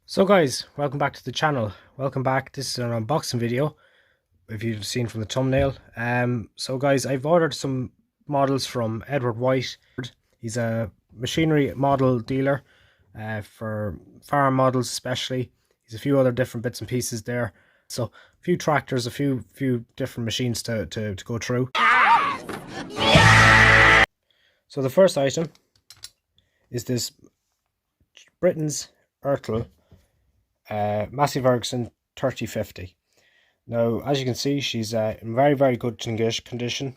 So guys, welcome back to the channel. Welcome back. This is an unboxing video, if you've seen from the thumbnail. So guys, I've ordered some models from Edward White. He's a machinery model dealer for farm models especially. He's a few other different bits and pieces there. So a few tractors, a few different machines to go through. So the first item is this Britain's Ertl Massey Ferguson 3050. Now, as you can see, she's in very good condition.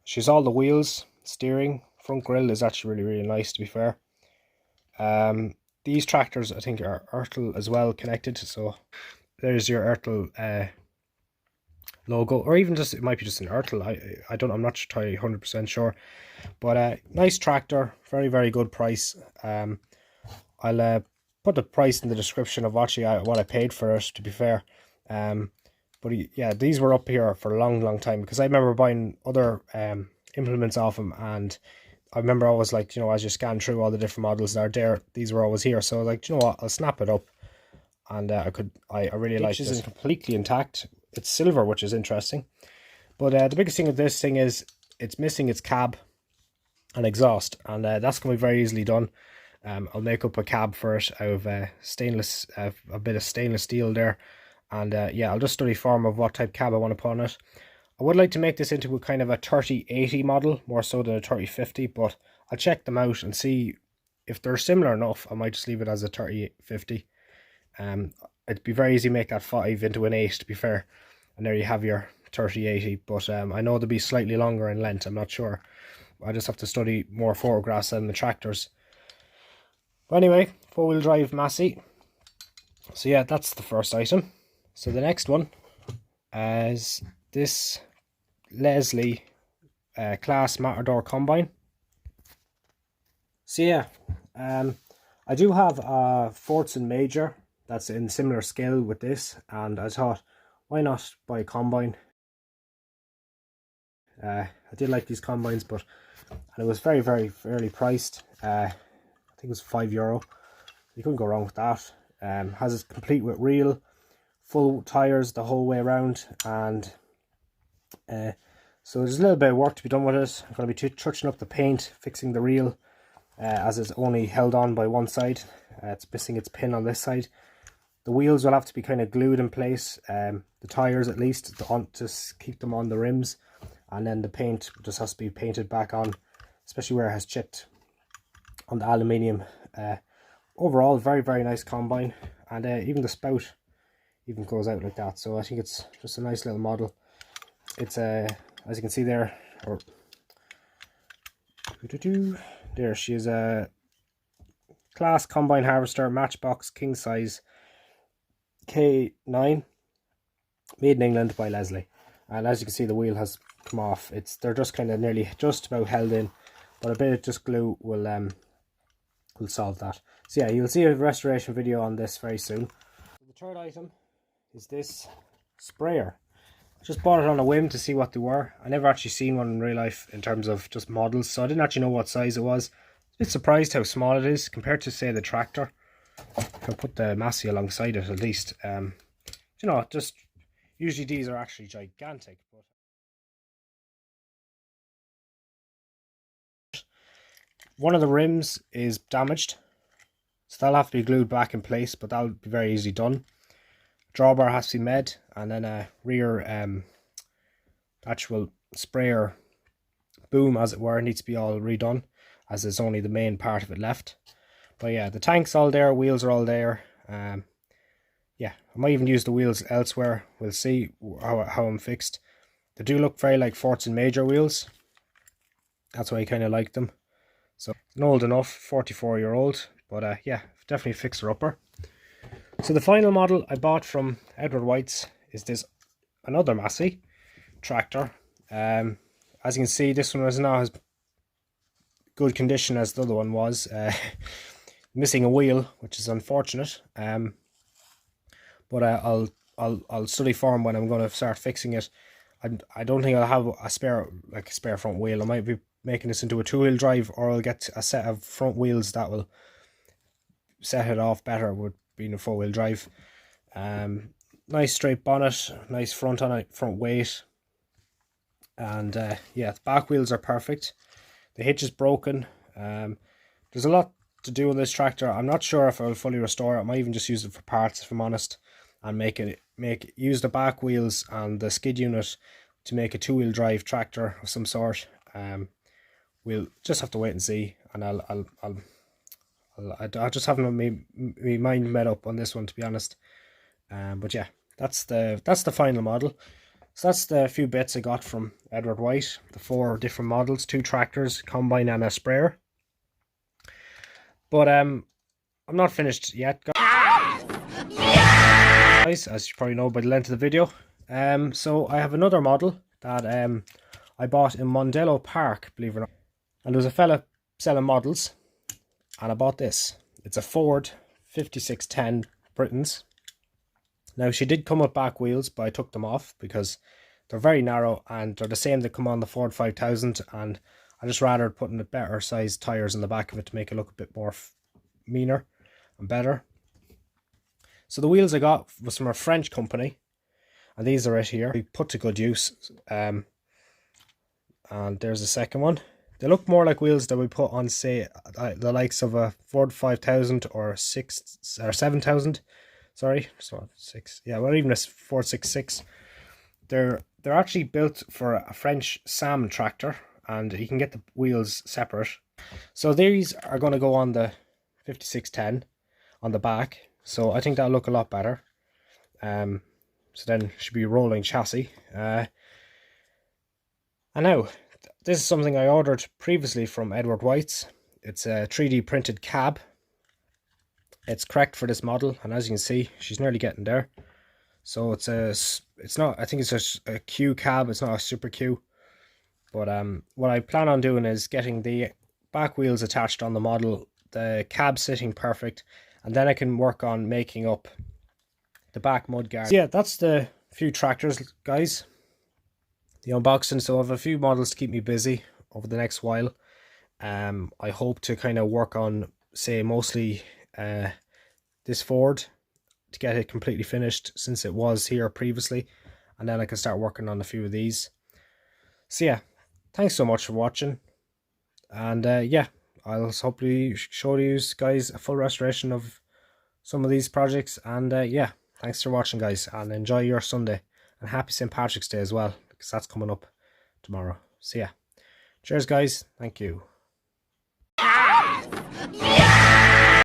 She's all the wheels, steering, front grille is actually really nice, to be fair. These tractors, I think, are Ertl as well connected. So there's your Ertl logo, or even just, it might be just an Ertl. I'm not 100% sure, but nice tractor, very good price. I'll put the price in the description of what I paid for it, to be fair. But yeah, these were up here for a long time, because I remember buying other implements off him, and I remember always, like, you know, as you scan through all the different models that are there, these were always here. So I was like, you know what, I'll snap it up, and I really like this. It's completely intact. It's silver, which is interesting. But the biggest thing with this thing is it's missing its cab and exhaust, and that's going to be very easily done. I'll make up a cab for it out of a bit of stainless steel there, and yeah, I'll just study form of what type cab I want to put on it. I would like to make this into a kind of a 3080 model, more so than a 3050, but I'll check them out and see if they're similar enough. I might just leave it as a 3050. It'd be very easy to make that 5 into an 8, to be fair, and there you have your 3080. But I know they'll be slightly longer in length, I'm not sure. I just have to study more photographs and the tractors. But anyway, 4-wheel drive Massey. So yeah, that's the first item. So the next one is this Leslie Class Matador Combine. So yeah, I do have a Fortson Major that's in similar scale with this, and I thought, why not buy a combine? I did like these combines, but it was fairly priced. I think it was €5. You couldn't go wrong with that. Has it complete with reel, full tires the whole way around, and so there's a little bit of work to be done with it. I'm going to be touching up the paint, fixing the reel, as it's only held on by one side. It's missing its pin on this side. The wheels will have to be kind of glued in place, the tires at least, to keep them on the rims, and then the paint just has to be painted back on, especially where it has chipped on the aluminium. Overall, very nice combine, and even the spout even goes out like that, so I think it's just a nice little model. It's as you can see there, or there, she is a Class Combine Harvester Matchbox King Size K9, made in England by Leslie. And as you can see, the wheel has come off. They're just kind of nearly just about held in, but a bit of just glue will solve that. So yeah, you'll see a restoration video on this very soon. The third item is this sprayer. I just bought it on a whim to see what they were. I never actually seen one in real life in terms of just models, so I didn't actually know what size it was. I was a bit surprised how small it is compared to, say, the tractor. I'll put the Massey alongside it at least. You know, just usually these are actually gigantic, but one of the rims is damaged, so that'll have to be glued back in place, but that'll be very easily done. Drawbar has to be made, and then a rear actual sprayer boom, as it were, needs to be all redone, as there's only the main part of it left. But yeah, the tank's all there, wheels are all there. Yeah, I might even use the wheels elsewhere. We'll see how I'm fixed. They do look very like Fortson Major wheels. That's why I kind of like them. So, an old enough, 44-year-old, but yeah, definitely a fixer-upper. So the final model I bought from Edward White's is this another Massey tractor. As you can see, this one is not as good condition as the other one was. Missing a wheel, which is unfortunate. But I'll study form when I'm going to start fixing it. I don't think I'll have a spare front wheel. I might be making this into a 2-wheel drive, or I'll get a set of front wheels that will set it off better with being a 4-wheel drive. Nice straight bonnet, nice front on it, front weight. And yeah, the back wheels are perfect. The hitch is broken. There's a lot to do on this tractor. I'm not sure if I'll fully restore it. I might even just use it for parts, if I'm honest, and use the back wheels and the skid unit to make a 2-wheel drive tractor of some sort. We'll just have to wait and see, and I just haven't my mind made up on this one, to be honest. But yeah, that's the final model. So that's the few bits I got from Edward White. The 4 different models, 2 tractors, combine and a sprayer. But I'm not finished yet, guys, as you probably know by the length of the video. So I have another model that I bought in Mondello Park, believe it or not. And there was a fella selling models, and I bought this. It's a Ford 5610 Britons. Now, she did come with back wheels, but I took them off because they're very narrow, and they're the same that come on the Ford 5000, and I just rather putting the better sized tires in the back of it to make it look a bit more meaner and better. So the wheels I got was from a French company, and these are it here. We put to good use. And there's the second one. They look more like wheels that we put on, say, the likes of a Ford 5000 or 7000. Sorry, so 6. Yeah, well, even a 466. They're actually built for a French SAM tractor, and you can get the wheels separate. So these are going to go on the 5610 on the back. So I think that'll look a lot better. So then it should be rolling chassis. And now, this is something I ordered previously from Edward White's. It's a 3D printed cab. It's correct for this model, and as you can see, she's nearly getting there. So it's not, I think it's just a Q cab, it's not a Super Q. But what I plan on doing is getting the back wheels attached on the model, the cab sitting perfect, and then I can work on making up the back mudguard. So yeah, that's the few tractors, guys. The unboxing. So I have a few models to keep me busy over the next while. I hope to kind of work on, say, mostly this Ford to get it completely finished, since it was here previously, and then I can start working on a few of these. So yeah, thanks so much for watching, and yeah, I'll hopefully show you guys a full restoration of some of these projects. And yeah, thanks for watching, guys, and enjoy your Sunday, and happy St. Patrick's Day as well, because that's coming up tomorrow. So yeah, cheers, guys. Thank you.